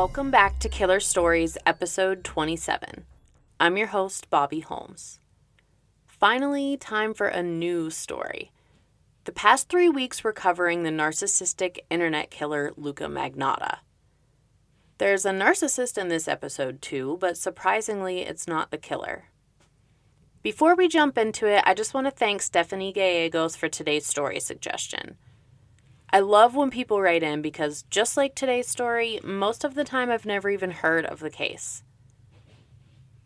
Welcome back to Killer Stories, episode 27. I'm your host, Bobbie Holmes. Finally, time for a news story. The past 3 weeks we're covering the narcissistic internet killer Luca Magnotta. There's a narcissist in this episode too, but surprisingly it's not the killer. Before we jump into it, I just want to thank Stephanie Gallegos for today's story suggestion. I love when people write in because, just like today's story, most of the time I've never even heard of the case.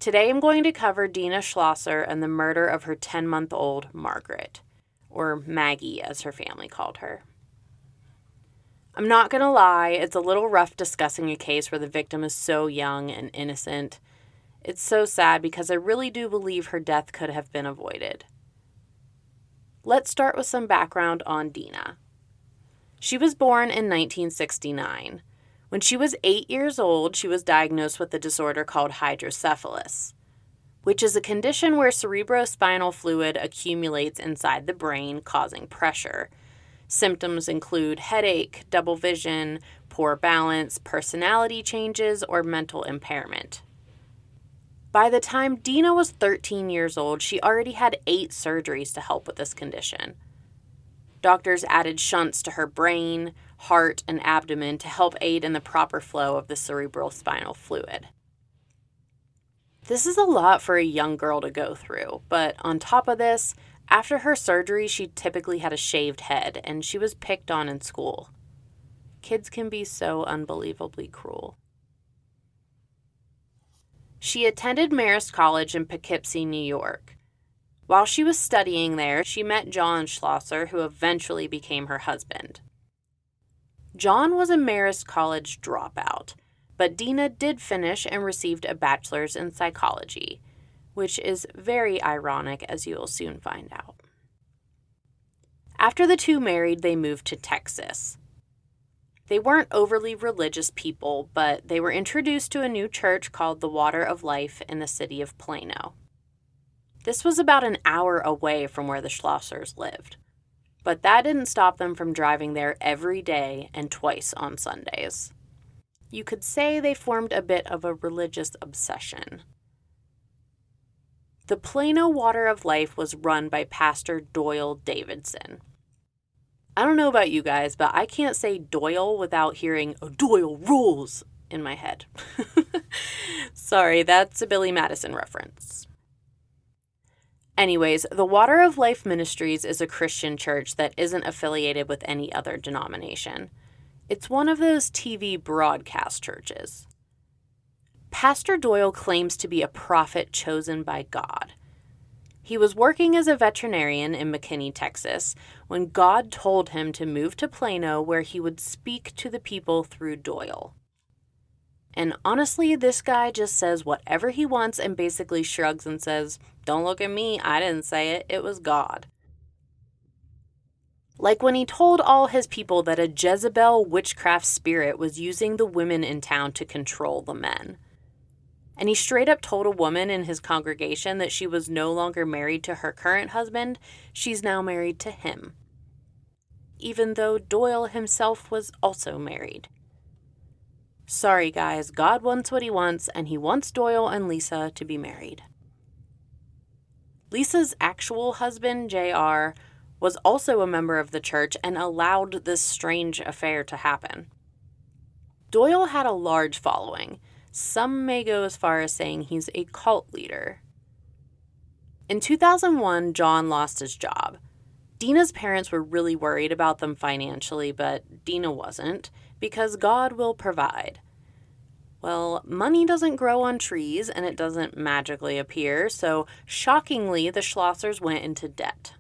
Today I'm going to cover Dina Schlosser and the murder of her 10-month-old Margaret, or Maggie as her family called her. I'm not going to lie, it's a little rough discussing a case where the victim is so young and innocent. It's so sad because I really do believe her death could have been avoided. Let's start with some background on Dina. She was born in 1969. When she was 8 years old, she was diagnosed with a disorder called hydrocephalus, which is a condition where cerebrospinal fluid accumulates inside the brain, causing pressure. Symptoms include headache, double vision, poor balance, personality changes, or mental impairment. By the time Dina was 13 years old, she already had 8 surgeries to help with this condition. Doctors added shunts to her brain, heart, and abdomen to help aid in the proper flow of the cerebrospinal fluid. This is a lot for a young girl to go through, but on top of this, after her surgery, she typically had a shaved head, and she was picked on in school. Kids can be so unbelievably cruel. She attended Marist College in Poughkeepsie, New York. While she was studying there, she met John Schlosser, who eventually became her husband. John was a Marist College dropout, but Dina did finish and received a bachelor's in psychology, which is very ironic, as you will soon find out. After the two married, they moved to Texas. They weren't overly religious people, but they were introduced to a new church called the Water of Life in the city of Plano. This was about an hour away from where the Schlossers lived, but that didn't stop them from driving there every day and twice on Sundays. You could say they formed a bit of a religious obsession. The Plano Water of Life was run by Pastor Doyle Davidson. I don't know about you guys, but I can't say Doyle without hearing Doyle rules in my head. Sorry, that's a Billy Madison reference. Anyways, the Water of Life Ministries is a Christian church that isn't affiliated with any other denomination. It's one of those TV broadcast churches. Pastor Doyle claims to be a prophet chosen by God. He was working as a veterinarian in McKinney, Texas, when God told him to move to Plano where he would speak to the people through Doyle. And honestly, this guy just says whatever he wants and basically shrugs and says, "Don't look at me, I didn't say it, it was God." Like when he told all his people that a Jezebel witchcraft spirit was using the women in town to control the men. And he straight up told a woman in his congregation that she was no longer married to her current husband, she's now married to him. Even though Doyle himself was also married. Sorry guys, God wants what he wants, and he wants Doyle and Lisa to be married. Lisa's actual husband, JR, was also a member of the church and allowed this strange affair to happen. Doyle had a large following. Some may go as far as saying he's a cult leader. In 2001, John lost his job. Dina's parents were really worried about them financially, but Dina wasn't, because God will provide. Well, money doesn't grow on trees, and it doesn't magically appear, so shockingly, the Schlossers went into debt.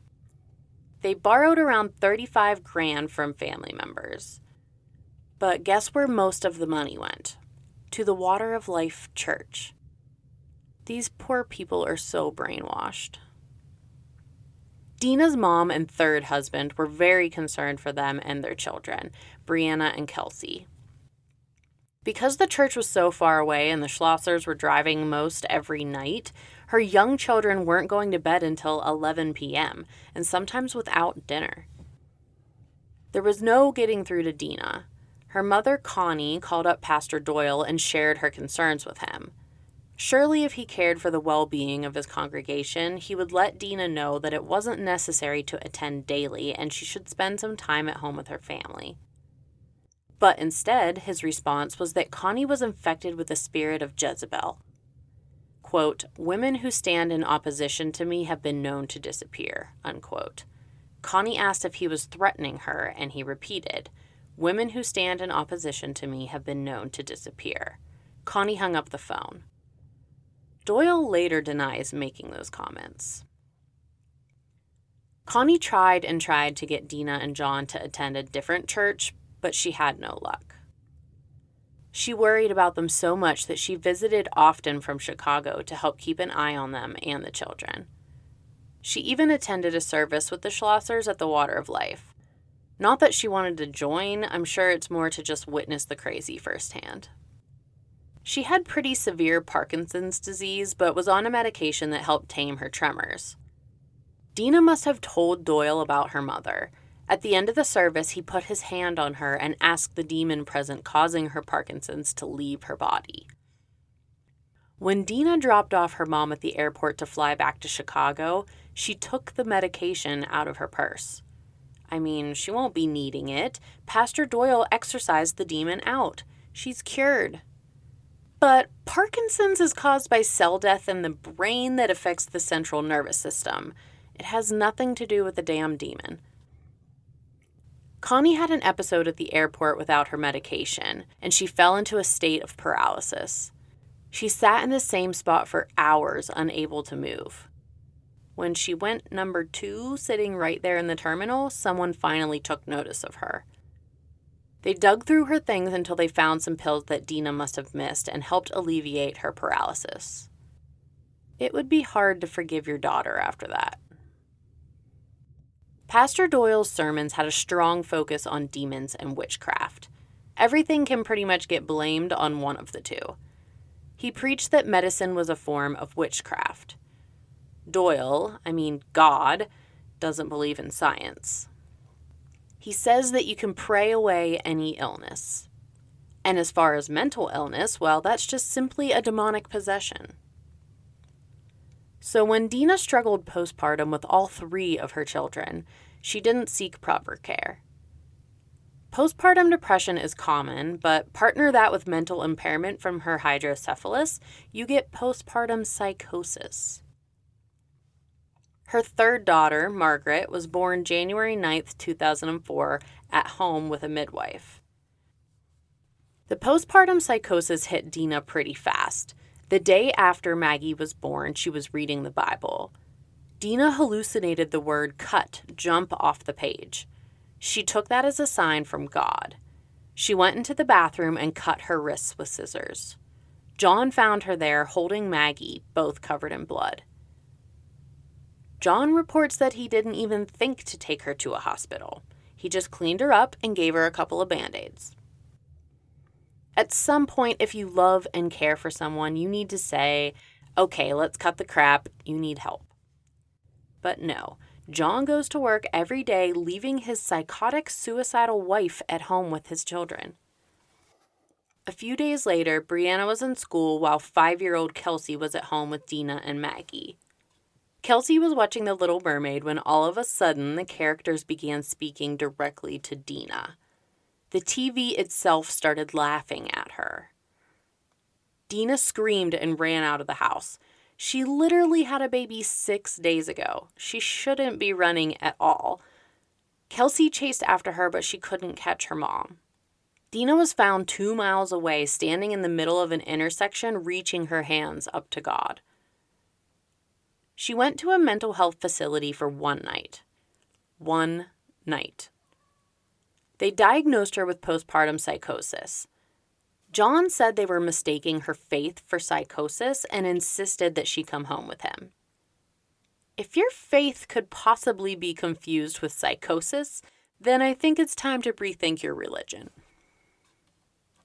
They borrowed around $35,000 from family members. But guess where most of the money went? To the Water of Life Church. These poor people are so brainwashed. Dina's mom and third husband were very concerned for them and their children, Brianna and Kelsey. Because the church was so far away and the Schlossers were driving most every night, her young children weren't going to bed until 11 p.m., and sometimes without dinner. There was no getting through to Dina. Her mother, Connie, called up Pastor Doyle and shared her concerns with him. Surely if he cared for the well-being of his congregation, he would let Dina know that it wasn't necessary to attend daily and she should spend some time at home with her family. But instead, his response was that Connie was infected with the spirit of Jezebel. Quote, "Women who stand in opposition to me have been known to disappear," unquote. Connie asked if he was threatening her, and he repeated, "Women who stand in opposition to me have been known to disappear." Connie hung up the phone. Doyle later denies making those comments. Connie tried and tried to get Dina and John to attend a different church, but she had no luck. She worried about them so much that she visited often from Chicago to help keep an eye on them and the children. She even attended a service with the Schlossers at the Water of Life. Not that she wanted to join, I'm sure it's more to just witness the crazy firsthand. She had pretty severe Parkinson's disease, but was on a medication that helped tame her tremors. Dina must have told Doyle about her mother. At the end of the service, he put his hand on her and asked the demon present causing her Parkinson's to leave her body. When Dina dropped off her mom at the airport to fly back to Chicago, she took the medication out of her purse. I mean, she won't be needing it. Pastor Doyle exorcised the demon out. She's cured. But Parkinson's is caused by cell death in the brain that affects the central nervous system. It has nothing to do with the damn demon. Connie had an episode at the airport without her medication, and she fell into a state of paralysis. She sat in the same spot for hours, unable to move. When she went number 2, sitting right there in the terminal, someone finally took notice of her. They dug through her things until they found some pills that Dina must have missed and helped alleviate her paralysis. It would be hard to forgive your daughter after that. Pastor Doyle's sermons had a strong focus on demons and witchcraft. Everything can pretty much get blamed on one of the two. He preached that medicine was a form of witchcraft. Doyle, God, doesn't believe in science. He says that you can pray away any illness. And as far as mental illness, well, that's just simply a demonic possession. So when Dina struggled postpartum with all 3 of her children, she didn't seek proper care. Postpartum depression is common, but partner that with mental impairment from her hydrocephalus, you get postpartum psychosis. Her 3rd daughter, Margaret, was born January 9th, 2004, at home with a midwife. The postpartum psychosis hit Dina pretty fast. The day after Maggie was born, she was reading the Bible. Dina hallucinated the word cut jump off the page. She took that as a sign from God. She went into the bathroom and cut her wrists with scissors. John found her there holding Maggie, both covered in blood. John reports that he didn't even think to take her to a hospital. He just cleaned her up and gave her a couple of Band-Aids. At some point, if you love and care for someone, you need to say, okay, let's cut the crap, you need help. But no, John goes to work every day, leaving his psychotic, suicidal wife at home with his children. A few days later, Brianna was in school while 5-year-old Kelsey was at home with Dina and Maggie. Kelsey was watching The Little Mermaid when all of a sudden the characters began speaking directly to Dina. The TV itself started laughing at her. Dina screamed and ran out of the house. She literally had a baby 6 days ago. She shouldn't be running at all. Kelsey chased after her, but she couldn't catch her mom. Dina was found 2 miles away, standing in the middle of an intersection, reaching her hands up to God. She went to a mental health facility for 1 night. 1 night. They diagnosed her with postpartum psychosis. John said they were mistaking her faith for psychosis and insisted that she come home with him. If your faith could possibly be confused with psychosis, then I think it's time to rethink your religion.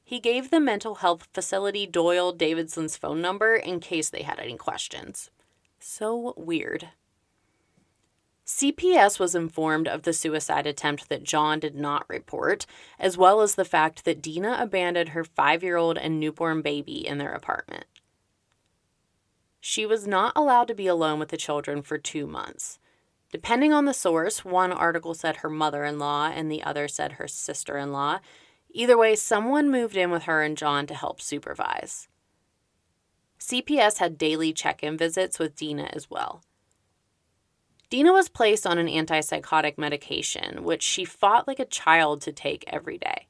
He gave the mental health facility Doyle Davidson's phone number in case they had any questions. So weird. CPS was informed of the suicide attempt that John did not report, as well as the fact that Dina abandoned her 5-year-old and newborn baby in their apartment. She was not allowed to be alone with the children for 2 months. Depending on the source, one article said her mother-in-law and the other said her sister-in-law. Either way, someone moved in with her and John to help supervise. CPS had daily check-in visits with Dina as well. Dina was placed on an antipsychotic medication, which she fought like a child to take every day.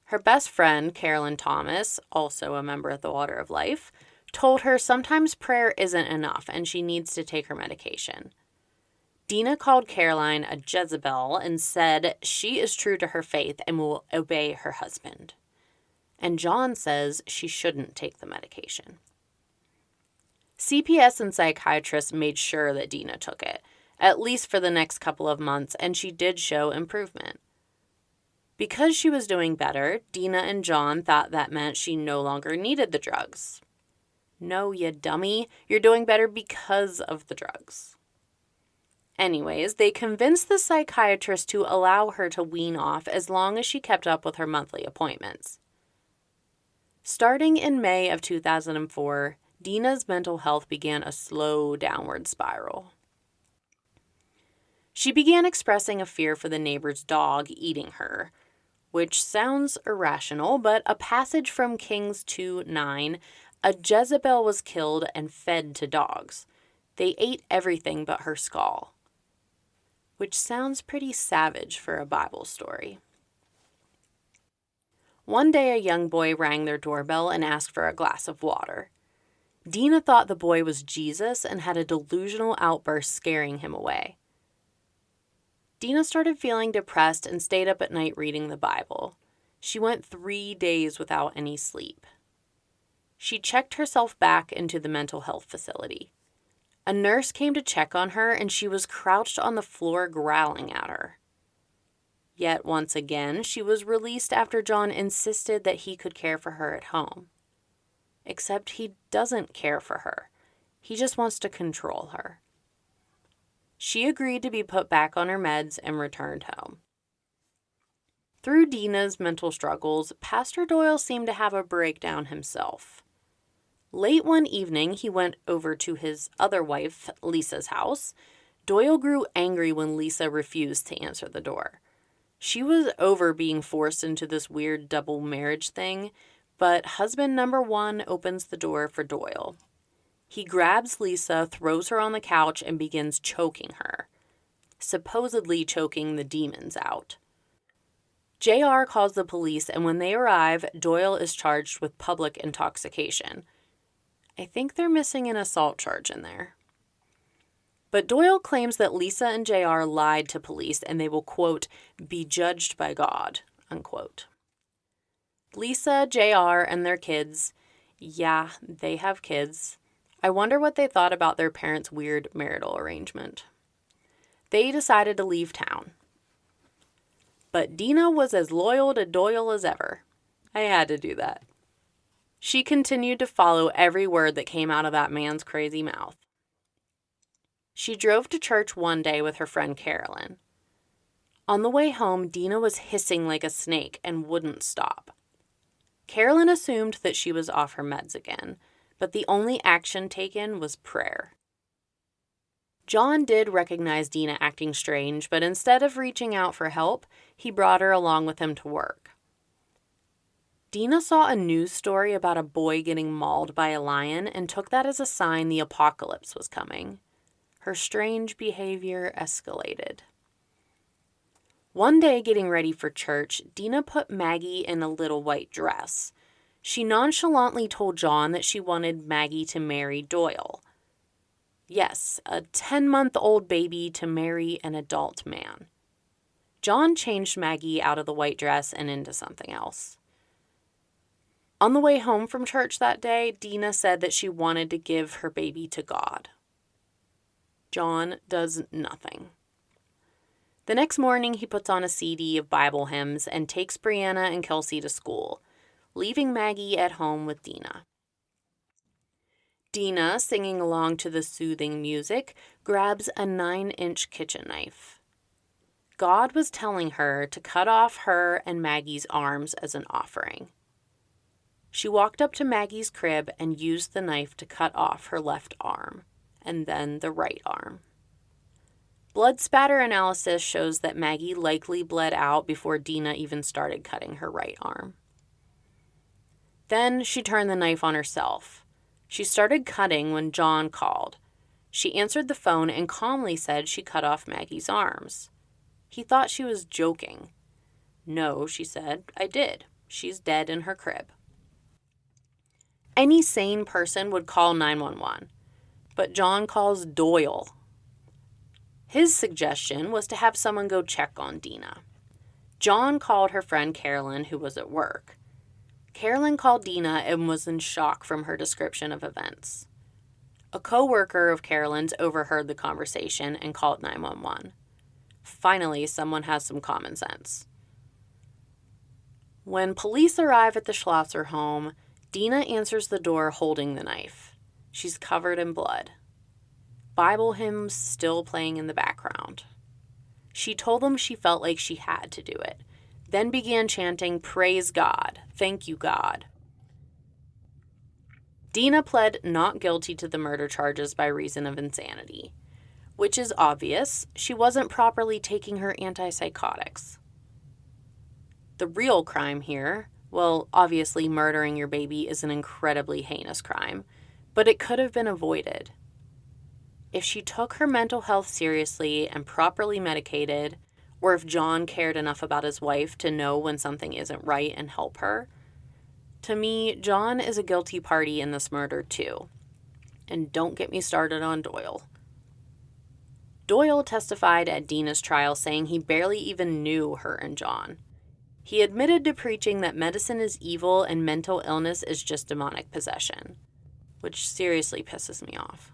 Her best friend, Carolyn Thomas, also a member of the Water of Life, told her sometimes prayer isn't enough and she needs to take her medication. Dina called Caroline a Jezebel and said she is true to her faith and will obey her husband. And John says she shouldn't take the medication. CPS and psychiatrists made sure that Dina took it, at least for the next couple of months, and she did show improvement. Because she was doing better, Dina and John thought that meant she no longer needed the drugs. No, you dummy. You're doing better because of the drugs. Anyways, they convinced the psychiatrist to allow her to wean off as long as she kept up with her monthly appointments. Starting in May of 2004, Dina's mental health began a slow downward spiral. She began expressing a fear for the neighbor's dog eating her, which sounds irrational, but a passage from Kings 2:9, a Jezebel was killed and fed to dogs. They ate everything but her skull, which sounds pretty savage for a Bible story. One day, a young boy rang their doorbell and asked for a glass of water. Dina thought the boy was Jesus and had a delusional outburst scaring him away. Dina started feeling depressed and stayed up at night reading the Bible. She went 3 days without any sleep. She checked herself back into the mental health facility. A nurse came to check on her and she was crouched on the floor growling at her. Yet once again, she was released after John insisted that he could care for her at home. Except he doesn't care for her. He just wants to control her. She agreed to be put back on her meds and returned home. Through Dina's mental struggles, Pastor Doyle seemed to have a breakdown himself. Late one evening, he went over to his other wife, Lisa's house. Doyle grew angry when Lisa refused to answer the door. She was over being forced into this weird double marriage thing, but husband number 1 opens the door for Doyle. He grabs Lisa, throws her on the couch, and begins choking her, supposedly choking the demons out. JR calls the police, and when they arrive, Doyle is charged with public intoxication. I think they're missing an assault charge in there. But Doyle claims that Lisa and JR lied to police and they will, quote, be judged by God, unquote. Lisa, JR, and their kids, yeah, they have kids. I wonder what they thought about their parents' weird marital arrangement. They decided to leave town. But Dina was as loyal to Doyle as ever. I had to do that. She continued to follow every word that came out of that man's crazy mouth. She drove to church one day with her friend Carolyn. On the way home, Dina was hissing like a snake and wouldn't stop. Carolyn assumed that she was off her meds again, but the only action taken was prayer. John did recognize Dina acting strange, but instead of reaching out for help, he brought her along with him to work. Dina saw a news story about a boy getting mauled by a lion and took that as a sign the apocalypse was coming. Her strange behavior escalated. One day, getting ready for church, Dina put Maggie in a little white dress. She nonchalantly told John that she wanted Maggie to marry Doyle. Yes, a 10-month-old baby to marry an adult man. John changed Maggie out of the white dress and into something else. On the way home from church that day, Dina said that she wanted to give her baby to God. John does nothing. The next morning, he puts on a CD of Bible hymns and takes Brianna and Kelsey to school, leaving Maggie at home with Dina. Dina, singing along to the soothing music, grabs a 9-inch kitchen knife. God was telling her to cut off her and Maggie's arms as an offering. She walked up to Maggie's crib and used the knife to cut off her left arm, and then the right arm. Blood spatter analysis shows that Maggie likely bled out before Dina even started cutting her right arm. Then she turned the knife on herself. She started cutting when John called. She answered the phone and calmly said she cut off Maggie's arms. He thought she was joking. "No," she said, "I did. She's dead in her crib." Any sane person would call 911, but John calls Doyle. His suggestion was to have someone go check on Dina. John called her friend Carolyn, who was at work. Carolyn called Dina and was in shock from her description of events. A co-worker of Carolyn's overheard the conversation and called 911. Finally, someone has some common sense. When police arrive at the Schlosser home, Dina answers the door holding the knife. She's covered in blood. Bible hymns still playing in the background. She told them she felt like she had to do it, then began chanting, "Praise God, thank you, God." Dina pled not guilty to the murder charges by reason of insanity, which is obvious. She wasn't properly taking her antipsychotics. The real crime here, well, obviously murdering your baby is an incredibly heinous crime, but it could have been avoided. If she took her mental health seriously and properly medicated, or if John cared enough about his wife to know when something isn't right and help her, to me, John is a guilty party in this murder too. And don't get me started on Doyle. Doyle testified at Dina's trial saying he barely even knew her and John. He admitted to preaching that medicine is evil and mental illness is just demonic possession, which seriously pisses me off.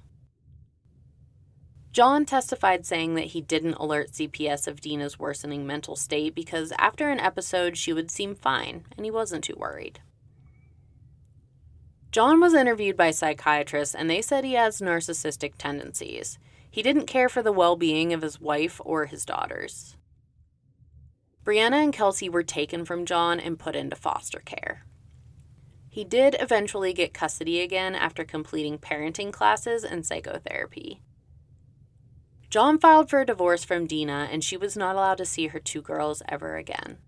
John testified saying that he didn't alert CPS of Dina's worsening mental state because after an episode she would seem fine and he wasn't too worried. John was interviewed by psychiatrists and they said he has narcissistic tendencies. He didn't care for the well-being of his wife or his daughters. Brianna and Kelsey were taken from John and put into foster care. He did eventually get custody again after completing parenting classes and psychotherapy. John filed for a divorce from Dina, and she was not allowed to see her 2 girls ever again.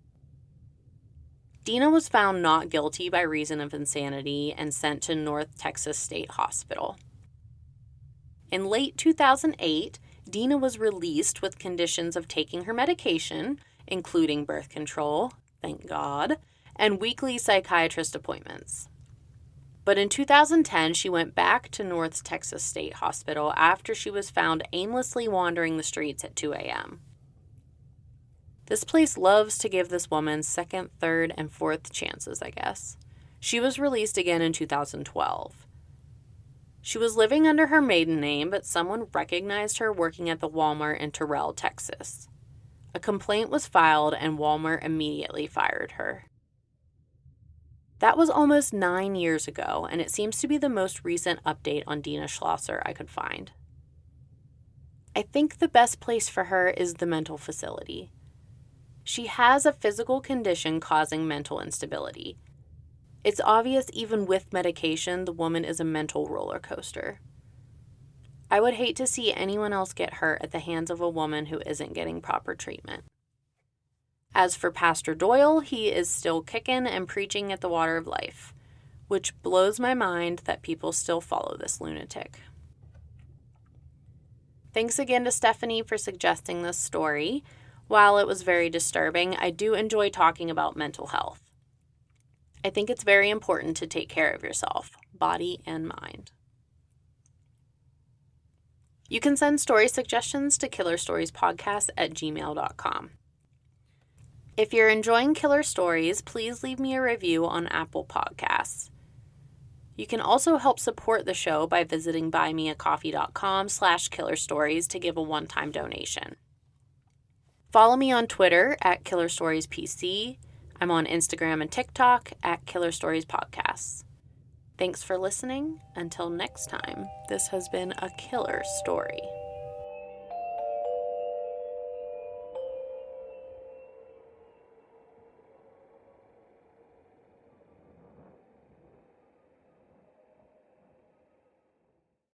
Dina was found not guilty by reason of insanity and sent to North Texas State Hospital. In late 2008, Dina was released with conditions of taking her medication, including birth control, thank God, and weekly psychiatrist appointments. But in 2010, she went back to North Texas State Hospital after she was found aimlessly wandering the streets at 2 a.m. This place loves to give this woman second, third, and fourth chances, I guess. She was released again in 2012. She was living under her maiden name, but someone recognized her working at the Walmart in Terrell, Texas. A complaint was filed and Walmart immediately fired her. That was almost 9 years ago, and it seems to be the most recent update on Dina Schlosser I could find. I think the best place for her is the mental facility. She has a physical condition causing mental instability. It's obvious even with medication, the woman is a mental roller coaster. I would hate to see anyone else get hurt at the hands of a woman who isn't getting proper treatment. As for Pastor Doyle, he is still kicking and preaching at the Water of Life, which blows my mind that people still follow this lunatic. Thanks again to Stephanie for suggesting this story. While it was very disturbing, I do enjoy talking about mental health. I think it's very important to take care of yourself, body and mind. You can send story suggestions to KillerStoriesPodcast@gmail.com. If you're enjoying Killer Stories, please leave me a review on Apple Podcasts. You can also help support the show by visiting buymeacoffee.com/killerstories to give a one-time donation. Follow me on Twitter @KillerStoriesPC. I'm on Instagram and TikTok @KillerStoriesPodcasts. Thanks for listening. Until next time, this has been a killer story.